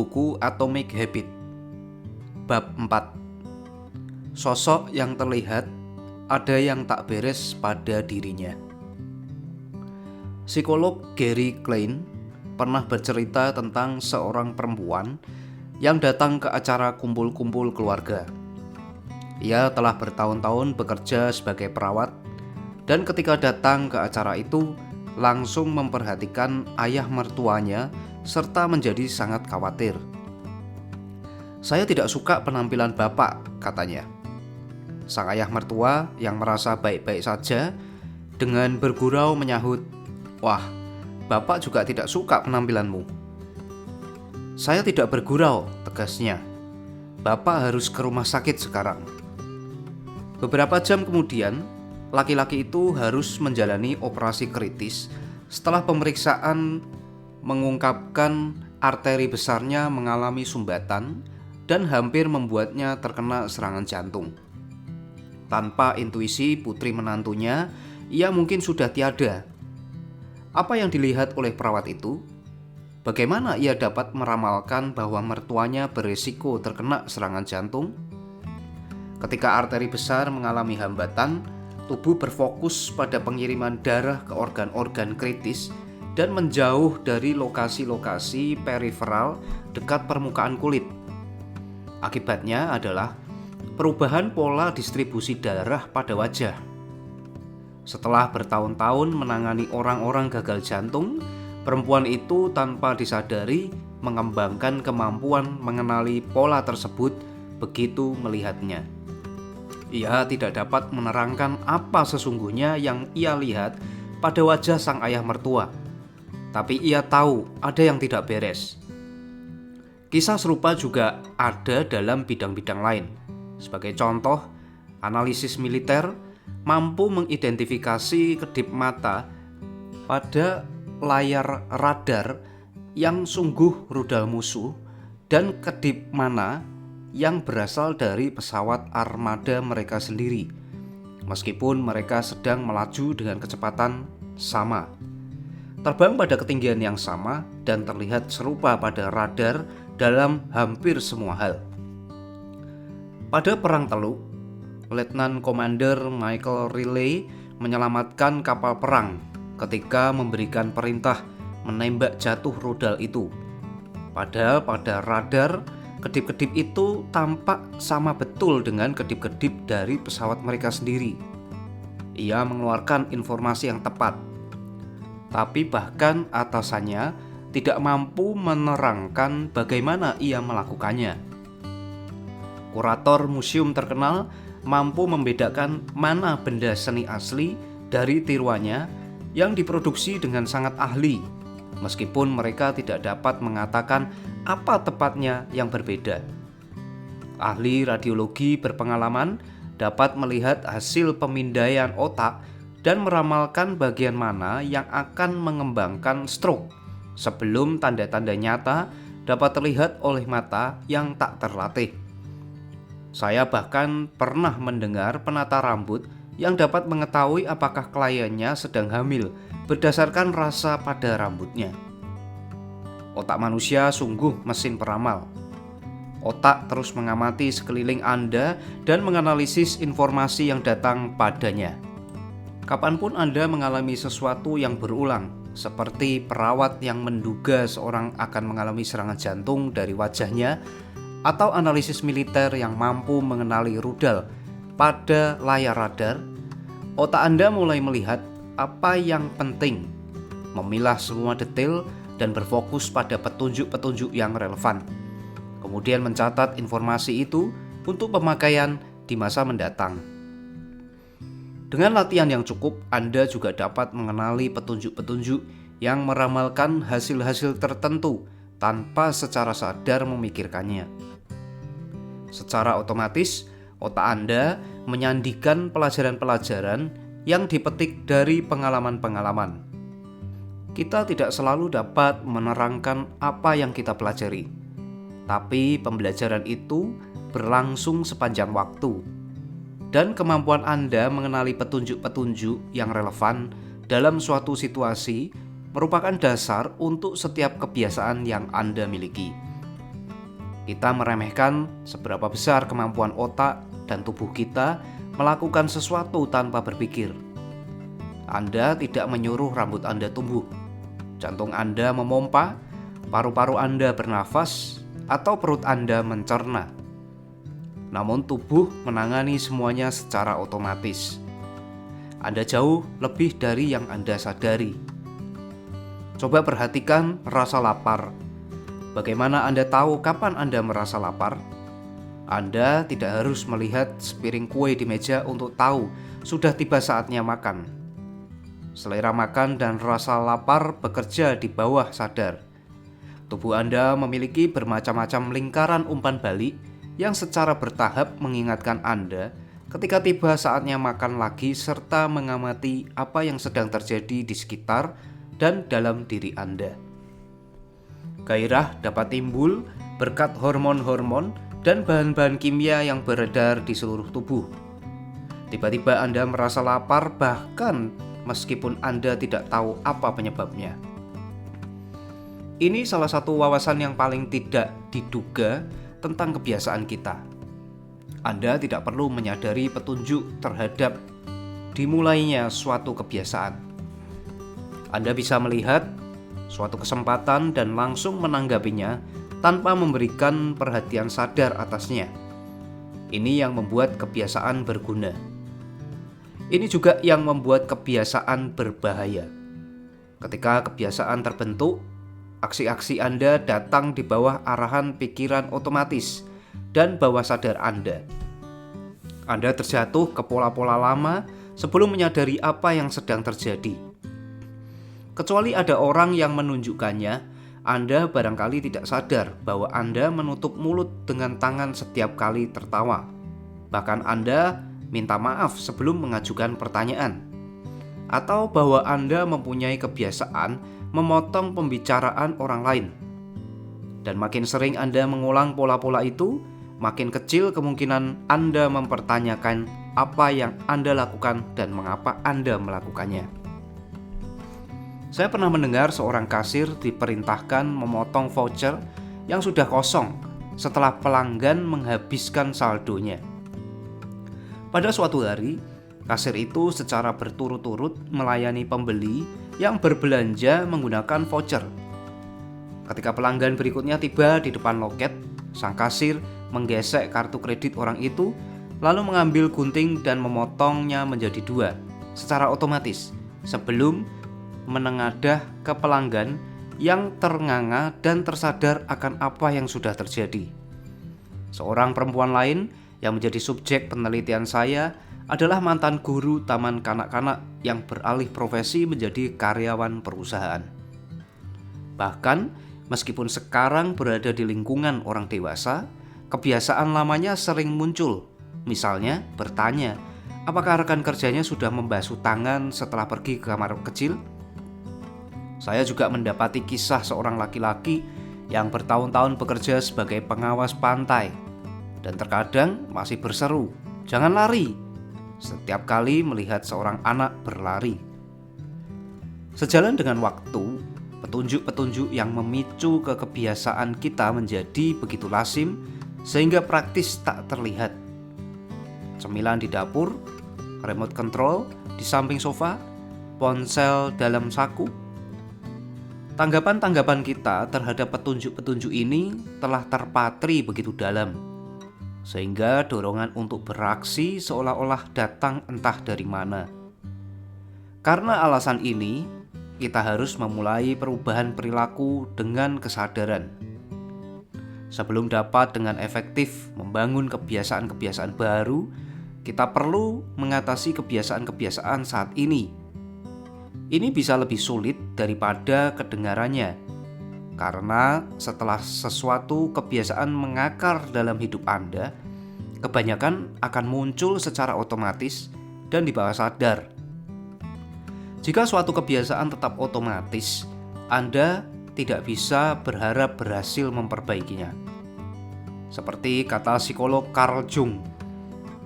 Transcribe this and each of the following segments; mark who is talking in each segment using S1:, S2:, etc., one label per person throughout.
S1: buku Atomic Habit. Bab 4. Sosok yang terlihat, ada yang tak beres pada dirinya. Psikolog Gary Klein pernah bercerita tentang seorang perempuan yang datang ke acara kumpul-kumpul keluarga. Ia telah bertahun-tahun bekerja sebagai perawat, dan ketika datang ke acara itu langsung memperhatikan ayah mertuanya serta menjadi sangat khawatir. "Saya tidak suka penampilan Bapak," katanya. Sang ayah mertua yang merasa baik-baik saja dengan bergurau menyahut, "Wah, Bapak juga tidak suka penampilanmu." "Saya tidak bergurau," tegasnya. "Bapak harus ke rumah sakit sekarang." Beberapa jam kemudian, laki-laki itu harus menjalani operasi kritis setelah pemeriksaan mengungkapkan arteri besarnya mengalami sumbatan dan hampir membuatnya terkena serangan jantung. Tanpa intuisi putri menantunya, ia mungkin sudah tiada. Apa yang dilihat oleh perawat itu? Bagaimana ia dapat meramalkan bahwa mertuanya berisiko terkena serangan jantung? Ketika arteri besar mengalami hambatan, tubuh berfokus pada pengiriman darah ke organ-organ kritis dan menjauh dari lokasi-lokasi periferal dekat permukaan kulit. Akibatnya adalah perubahan pola distribusi darah pada wajah. Setelah bertahun-tahun menangani orang-orang gagal jantung, perempuan itu tanpa disadari mengembangkan kemampuan mengenali pola tersebut begitu melihatnya. Ia tidak dapat menerangkan apa sesungguhnya yang ia lihat pada wajah sang ayah mertua. Tapi ia tahu ada yang tidak beres. Kisah serupa juga ada dalam bidang-bidang lain. Sebagai contoh, analisis militer mampu mengidentifikasi kedip mata pada layar radar yang sungguh rudal musuh dan kedip mana yang berasal dari pesawat armada mereka sendiri, meskipun mereka sedang melaju dengan kecepatan sama. Terbang pada ketinggian yang sama dan terlihat serupa pada radar dalam hampir semua hal. Pada Perang Teluk, Letnan Komander Michael Riley menyelamatkan kapal perang ketika memberikan perintah menembak jatuh rudal itu. Padahal pada radar, kedip-kedip itu tampak sama betul dengan kedip-kedip dari pesawat mereka sendiri. Ia mengeluarkan informasi yang tepat, tapi bahkan atasannya tidak mampu menerangkan bagaimana ia melakukannya. Kurator museum terkenal mampu membedakan mana benda seni asli dari tiruannya yang diproduksi dengan sangat ahli, meskipun mereka tidak dapat mengatakan apa tepatnya yang berbeda. Ahli radiologi berpengalaman dapat melihat hasil pemindaian otak dan meramalkan bagian mana yang akan mengembangkan stroke sebelum tanda-tanda nyata dapat terlihat oleh mata yang tak terlatih. Saya bahkan pernah mendengar penata rambut yang dapat mengetahui apakah kliennya sedang hamil berdasarkan rasa pada rambutnya. Otak manusia sungguh mesin peramal. Otak terus mengamati sekeliling Anda dan menganalisis informasi yang datang padanya. Kapanpun Anda mengalami sesuatu yang berulang, seperti perawat yang menduga seorang akan mengalami serangan jantung dari wajahnya, atau analisis militer yang mampu mengenali rudal pada layar radar, otak Anda mulai melihat apa yang penting, memilah semua detail dan berfokus pada petunjuk-petunjuk yang relevan. Kemudian mencatat informasi itu untuk pemakaian di masa mendatang. Dengan latihan yang cukup, Anda juga dapat mengenali petunjuk-petunjuk yang meramalkan hasil-hasil tertentu tanpa secara sadar memikirkannya. Secara otomatis, otak Anda menyandikan pelajaran-pelajaran yang dipetik dari pengalaman-pengalaman. Kita tidak selalu dapat menerangkan apa yang kita pelajari, tapi pembelajaran itu berlangsung sepanjang waktu. Dan kemampuan Anda mengenali petunjuk-petunjuk yang relevan dalam suatu situasi merupakan dasar untuk setiap kebiasaan yang Anda miliki. Kita meremehkan seberapa besar kemampuan otak dan tubuh kita melakukan sesuatu tanpa berpikir. Anda tidak menyuruh rambut Anda tumbuh, jantung Anda memompa, paru-paru Anda bernafas, atau perut Anda mencerna. Namun tubuh menangani semuanya secara otomatis. Anda jauh lebih dari yang Anda sadari. Coba perhatikan rasa lapar. Bagaimana Anda tahu kapan Anda merasa lapar? Anda tidak harus melihat sepiring kue di meja untuk tahu sudah tiba saatnya makan. Selera makan dan rasa lapar bekerja di bawah sadar. Tubuh Anda memiliki bermacam-macam lingkaran umpan balik yang secara bertahap mengingatkan Anda ketika tiba saatnya makan lagi serta mengamati apa yang sedang terjadi di sekitar dan dalam diri Anda. Gairah dapat timbul berkat hormon-hormon dan bahan-bahan kimia yang beredar di seluruh tubuh. Tiba-tiba Anda merasa lapar bahkan meskipun Anda tidak tahu apa penyebabnya. Ini salah satu wawasan yang paling tidak diduga tentang kebiasaan kita. Anda tidak perlu menyadari petunjuk terhadap dimulainya suatu kebiasaan. Anda bisa melihat suatu kesempatan dan langsung menanggapinya tanpa memberikan perhatian sadar atasnya. Ini yang membuat kebiasaan berguna. Ini juga yang membuat kebiasaan berbahaya. Ketika kebiasaan terbentuk, aksi-aksi Anda datang di bawah arahan pikiran otomatis dan bawah sadar Anda. Anda terjatuh ke pola-pola lama sebelum menyadari apa yang sedang terjadi. Kecuali ada orang yang menunjukkannya, Anda barangkali tidak sadar bahwa Anda menutup mulut dengan tangan setiap kali tertawa. Bahkan Anda minta maaf sebelum mengajukan pertanyaan. Atau bahwa Anda mempunyai kebiasaan memotong pembicaraan orang lain. Dan makin sering Anda mengulang pola-pola itu, makin kecil kemungkinan Anda mempertanyakan apa yang Anda lakukan dan mengapa Anda melakukannya. Saya pernah mendengar seorang kasir diperintahkan memotong voucher yang sudah kosong setelah pelanggan menghabiskan saldonya. Pada suatu hari, kasir itu secara berturut-turut melayani pembeli yang berbelanja menggunakan voucher. Ketika pelanggan berikutnya tiba di depan loket, sang kasir menggesek kartu kredit orang itu, lalu mengambil gunting dan memotongnya menjadi 2 secara otomatis sebelum menengadah ke pelanggan yang ternganga dan tersadar akan apa yang sudah terjadi. Seorang perempuan lain yang menjadi subjek penelitian saya adalah mantan guru taman kanak-kanak yang beralih profesi menjadi karyawan perusahaan. Bahkan, meskipun sekarang berada di lingkungan orang dewasa, kebiasaan lamanya sering muncul. Misalnya, bertanya, apakah rekan kerjanya sudah membasuh tangan setelah pergi ke kamar kecil? Saya juga mendapati kisah seorang laki-laki yang bertahun-tahun bekerja sebagai pengawas pantai dan terkadang masih berseru, "Jangan lari!" setiap kali melihat seorang anak berlari. Sejalan dengan waktu, petunjuk-petunjuk yang memicu ke kebiasaan kita menjadi begitu lazim sehingga praktis tak terlihat. Cemilan di dapur, remote control di samping sofa, ponsel dalam saku. Tanggapan-tanggapan kita terhadap petunjuk-petunjuk ini telah terpatri begitu dalam, sehingga dorongan untuk beraksi seolah-olah datang entah dari mana. Karena alasan ini, kita harus memulai perubahan perilaku dengan kesadaran. Sebelum dapat dengan efektif membangun kebiasaan-kebiasaan baru, kita perlu mengatasi kebiasaan-kebiasaan saat ini. Ini bisa lebih sulit daripada kedengarannya, karena setelah sesuatu kebiasaan mengakar dalam hidup Anda, kebanyakan akan muncul secara otomatis dan di bawah sadar. Jika suatu kebiasaan tetap otomatis, Anda tidak bisa berharap berhasil memperbaikinya. Seperti kata psikolog Carl Jung,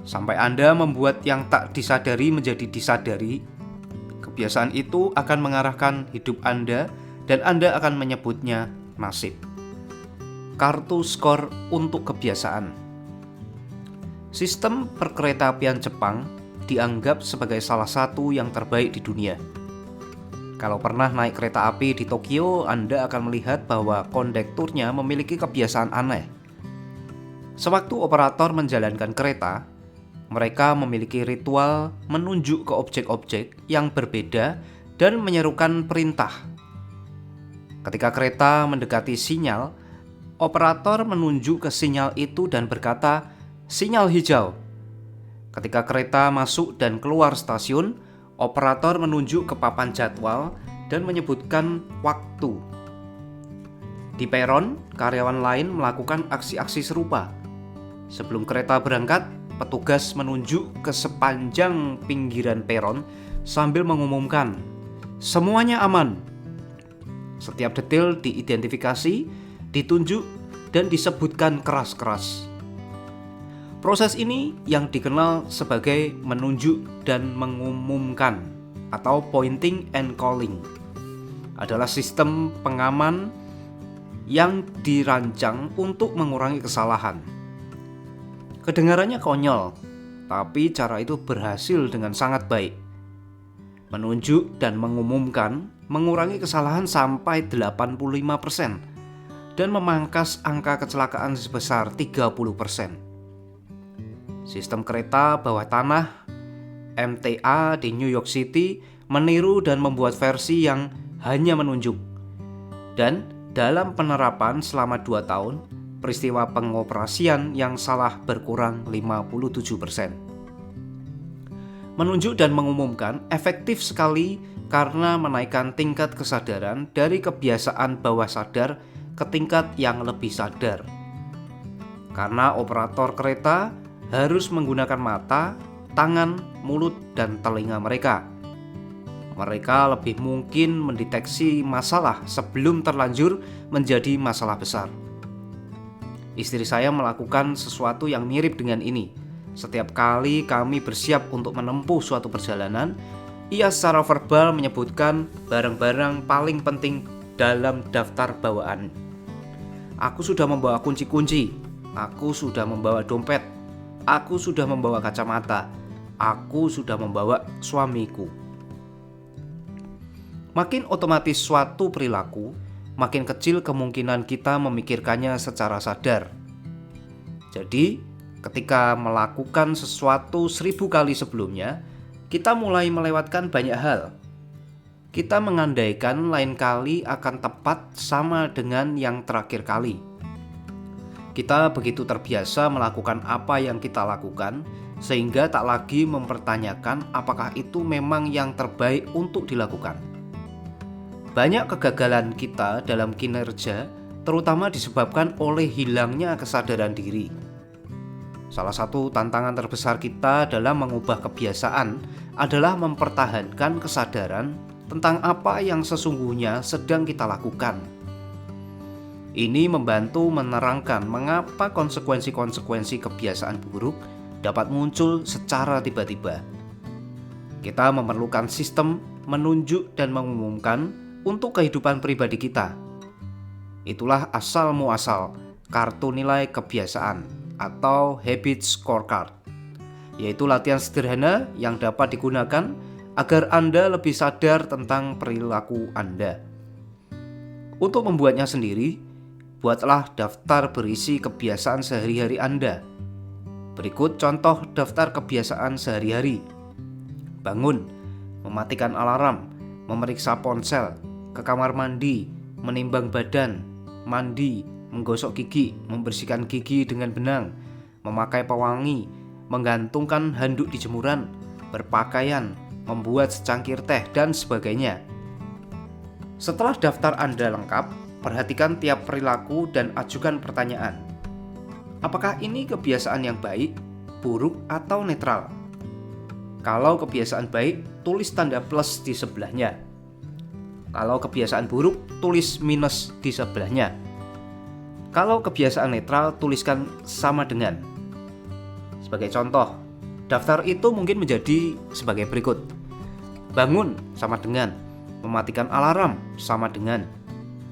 S1: sampai Anda membuat yang tak disadari menjadi disadari, kebiasaan itu akan mengarahkan hidup Anda dan Anda akan menyebutnya nasib. kartu skor untuk kebiasaan. Sistem perkeretaapian Jepang dianggap sebagai salah satu yang terbaik di dunia. Kalau pernah naik kereta api di Tokyo, Anda akan melihat bahwa kondekturnya memiliki kebiasaan aneh. Sewaktu operator menjalankan kereta, mereka memiliki ritual menunjuk ke objek-objek yang berbeda dan menyerukan perintah. Ketika kereta mendekati sinyal, operator menunjuk ke sinyal itu dan berkata, "Sinyal hijau." Ketika kereta masuk dan keluar stasiun, operator menunjuk ke papan jadwal dan menyebutkan waktu. Di peron, karyawan lain melakukan aksi-aksi serupa. Sebelum kereta berangkat, petugas menunjuk ke sepanjang pinggiran peron sambil mengumumkan, "Semuanya aman." Setiap detail diidentifikasi, ditunjuk, dan disebutkan keras-keras. Proses ini yang dikenal sebagai menunjuk dan mengumumkan atau pointing and calling adalah sistem pengaman yang dirancang untuk mengurangi kesalahan. Kedengarannya konyol, tapi cara itu berhasil dengan sangat baik. Menunjuk dan mengumumkan mengurangi kesalahan sampai 85% dan memangkas angka kecelakaan sebesar 30%. Sistem kereta bawah tanah MTA di New York City meniru dan membuat versi yang hanya menunjuk. Dan dalam penerapan selama 2 tahun, peristiwa pengoperasian yang salah berkurang 57%. Menunjuk dan mengumumkan efektif sekali karena menaikkan tingkat kesadaran dari kebiasaan bawah sadar ke tingkat yang lebih sadar. Karena operator kereta harus menggunakan mata, tangan, mulut, dan telinga mereka. Mereka lebih mungkin mendeteksi masalah sebelum terlanjur menjadi masalah besar. Istri saya melakukan sesuatu yang mirip dengan ini. Setiap kali kami bersiap untuk menempuh suatu perjalanan, ia secara verbal menyebutkan barang-barang paling penting dalam daftar bawaan. Aku sudah membawa kunci-kunci, aku sudah membawa dompet, aku sudah membawa kacamata, aku sudah membawa suamiku. Makin otomatis suatu perilaku, makin kecil kemungkinan kita memikirkannya secara sadar. Jadi, ketika melakukan sesuatu 1000 kali sebelumnya, kita mulai melewatkan banyak hal. Kita mengandaikan lain kali akan tepat sama dengan yang terakhir kali. Kita begitu terbiasa melakukan apa yang kita lakukan, sehingga tak lagi mempertanyakan apakah itu memang yang terbaik untuk dilakukan. Banyak kegagalan kita dalam kinerja terutama disebabkan oleh hilangnya kesadaran diri. Salah satu tantangan terbesar kita dalam mengubah kebiasaan adalah mempertahankan kesadaran tentang apa yang sesungguhnya sedang kita lakukan. Ini membantu menerangkan mengapa konsekuensi-konsekuensi kebiasaan buruk dapat muncul secara tiba-tiba. Kita memerlukan sistem menunjuk dan mengumumkan untuk kehidupan pribadi kita. Itulah asal muasal kartu nilai kebiasaan atau habit scorecard, yaitu latihan sederhana yang dapat digunakan agar Anda lebih sadar tentang perilaku Anda. Untuk membuatnya sendiri, buatlah daftar berisi kebiasaan sehari-hari Anda. Berikut contoh daftar kebiasaan sehari-hari. Bangun, mematikan alarm, memeriksa ponsel, ke kamar mandi, menimbang badan, mandi, menggosok gigi, membersihkan gigi dengan benang, memakai pewangi, menggantungkan handuk di jemuran, berpakaian, membuat secangkir teh, dan sebagainya. Setelah daftar Anda lengkap, perhatikan tiap perilaku dan ajukan pertanyaan. Apakah ini kebiasaan yang baik, buruk, atau netral? Kalau kebiasaan baik, tulis tanda plus di sebelahnya. Kalau kebiasaan buruk, tulis minus di sebelahnya. Kalau kebiasaan netral, tuliskan sama dengan. Sebagai contoh, daftar itu mungkin menjadi sebagai berikut. Bangun sama dengan, mematikan alarm sama dengan,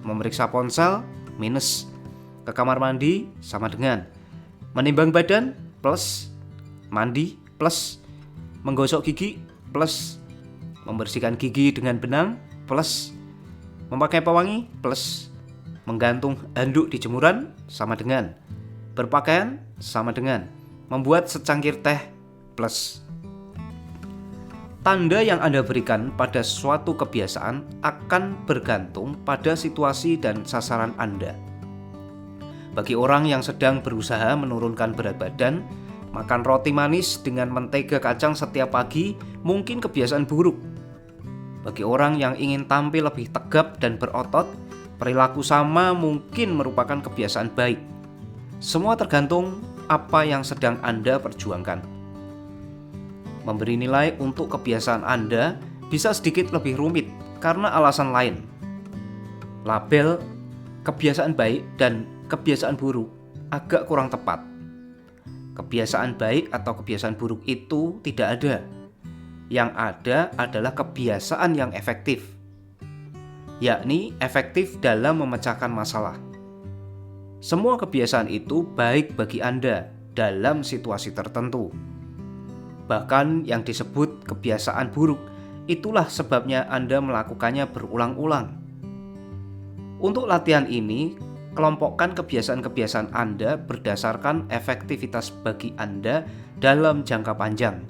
S1: memeriksa ponsel minus, ke kamar mandi sama dengan menimbang badan plus mandi plus menggosok gigi plus membersihkan gigi dengan benang plus memakai pewangi plus menggantung handuk di jemuran sama dengan berpakaian sama dengan membuat secangkir teh plus. Tanda yang Anda berikan pada suatu kebiasaan akan bergantung pada situasi dan sasaran Anda. Bagi orang yang sedang berusaha menurunkan berat badan, makan roti manis dengan mentega kacang setiap pagi mungkin kebiasaan buruk. Bagi orang yang ingin tampil lebih tegap dan berotot, perilaku sama mungkin merupakan kebiasaan baik. Semua tergantung apa yang sedang Anda perjuangkan. Memberi nilai untuk kebiasaan Anda bisa sedikit lebih rumit karena alasan lain. Label kebiasaan baik dan kebiasaan buruk agak kurang tepat. Kebiasaan baik atau kebiasaan buruk itu tidak ada. Yang ada adalah kebiasaan yang efektif, yakni efektif dalam memecahkan masalah. Semua kebiasaan itu baik bagi Anda dalam situasi tertentu. Bahkan yang disebut kebiasaan buruk, itulah sebabnya Anda melakukannya berulang-ulang. Untuk latihan ini, kelompokkan kebiasaan-kebiasaan Anda berdasarkan efektivitas bagi Anda dalam jangka panjang.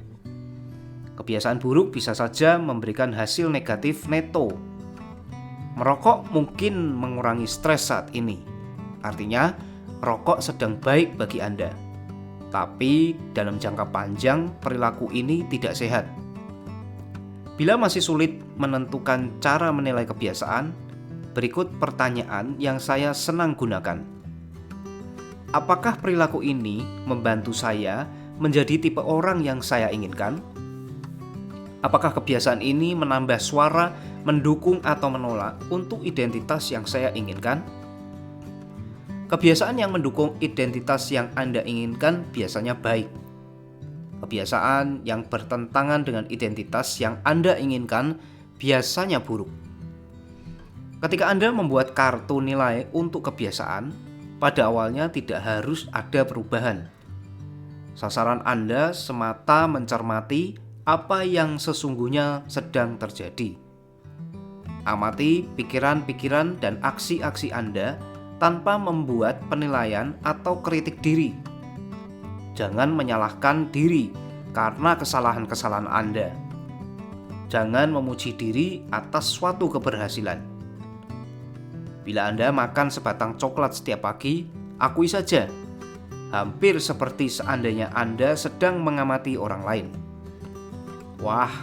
S1: Kebiasaan buruk bisa saja memberikan hasil negatif neto. Merokok mungkin mengurangi stres saat ini. Artinya, rokok sedang baik bagi Anda. Tapi dalam jangka panjang perilaku ini tidak sehat. Bila masih sulit menentukan cara menilai kebiasaan, berikut pertanyaan yang saya senang gunakan. Apakah perilaku ini membantu saya menjadi tipe orang yang saya inginkan? Apakah kebiasaan ini menambah suara mendukung atau menolak untuk identitas yang saya inginkan? Kebiasaan yang mendukung identitas yang Anda inginkan biasanya baik. Kebiasaan yang bertentangan dengan identitas yang Anda inginkan biasanya buruk. Ketika Anda membuat kartu nilai untuk kebiasaan, pada awalnya tidak harus ada perubahan. Sasaran Anda semata mencermati apa yang sesungguhnya sedang terjadi. Amati pikiran-pikiran dan aksi-aksi Anda tanpa membuat penilaian atau kritik diri. Jangan menyalahkan diri karena kesalahan-kesalahan Anda. Jangan memuji diri atas suatu keberhasilan. Bila Anda makan sebatang coklat setiap pagi, akui saja, hampir seperti seandainya Anda sedang mengamati orang lain. Wah,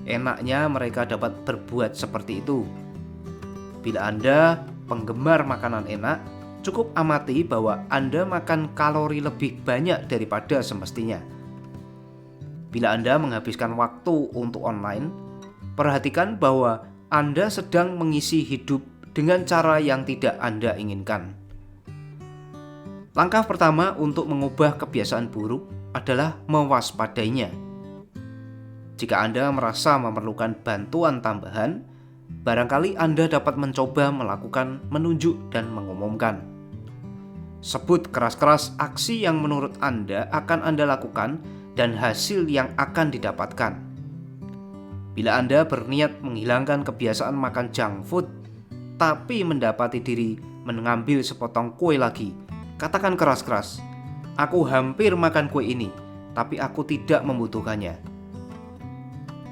S1: enaknya mereka dapat berbuat seperti itu. Bila Anda penggemar makanan enak, cukup amati bahwa Anda makan kalori lebih banyak daripada semestinya. Bila Anda menghabiskan waktu untuk online, perhatikan bahwa Anda sedang mengisi hidup dengan cara yang tidak Anda inginkan. Langkah pertama untuk mengubah kebiasaan buruk adalah mewaspadainya. Jika Anda merasa memerlukan bantuan tambahan, barangkali Anda dapat mencoba melakukan menunjuk dan mengumumkan. Sebut keras-keras aksi yang menurut Anda akan Anda lakukan dan hasil yang akan didapatkan. Bila Anda berniat menghilangkan kebiasaan makan junk food, tapi mendapati diri mengambil sepotong kue lagi, katakan keras-keras, "Aku hampir makan kue ini, tapi aku tidak membutuhkannya."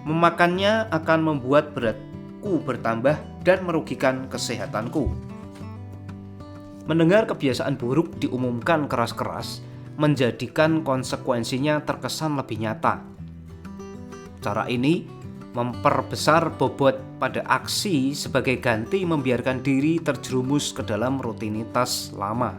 S1: Memakannya akan membuat beratku bertambah dan merugikan kesehatanku. Mendengar kebiasaan buruk diumumkan keras-keras menjadikan konsekuensinya terkesan lebih nyata. Cara ini memperbesar bobot pada aksi sebagai ganti membiarkan diri terjerumus ke dalam rutinitas lama.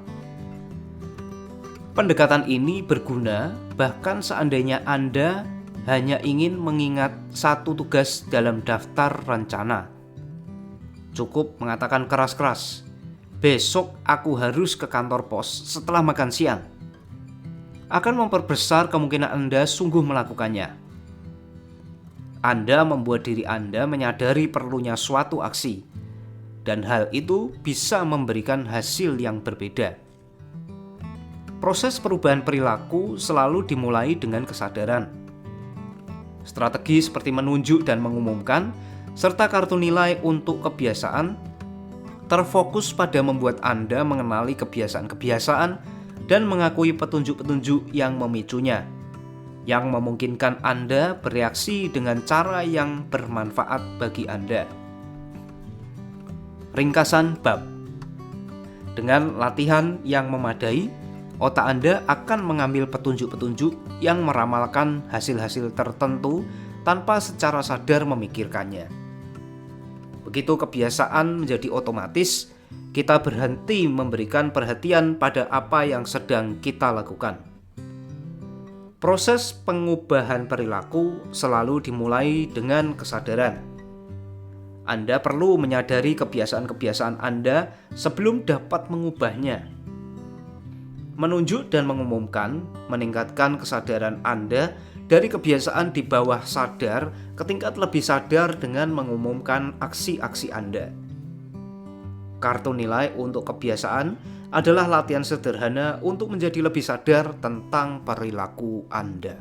S1: Pendekatan ini berguna bahkan seandainya Anda hanya ingin mengingat satu tugas dalam daftar rencana. Cukup mengatakan keras-keras, "Besok aku harus ke kantor pos setelah makan siang." Akan memperbesar kemungkinan Anda sungguh melakukannya. Anda membuat diri Anda menyadari perlunya suatu aksi, dan hal itu bisa memberikan hasil yang berbeda. Proses perubahan perilaku selalu dimulai dengan kesadaran. Strategi seperti menunjuk dan mengumumkan, serta kartu nilai untuk kebiasaan, terfokus pada membuat Anda mengenali kebiasaan-kebiasaan dan mengakui petunjuk-petunjuk yang memicunya, yang memungkinkan Anda bereaksi dengan cara yang bermanfaat bagi Anda. Ringkasan bab. Dengan latihan yang memadai, otak Anda akan mengambil petunjuk-petunjuk yang meramalkan hasil-hasil tertentu tanpa secara sadar memikirkannya. Begitu kebiasaan menjadi otomatis, kita berhenti memberikan perhatian pada apa yang sedang kita lakukan. Proses pengubahan perilaku selalu dimulai dengan kesadaran. Anda perlu menyadari kebiasaan-kebiasaan Anda sebelum dapat mengubahnya. Menunjuk dan mengumumkan meningkatkan kesadaran Anda dari kebiasaan di bawah sadar ke tingkat lebih sadar dengan mengumumkan aksi-aksi Anda. Kartu nilai untuk kebiasaan adalah latihan sederhana untuk menjadi lebih sadar tentang perilaku Anda.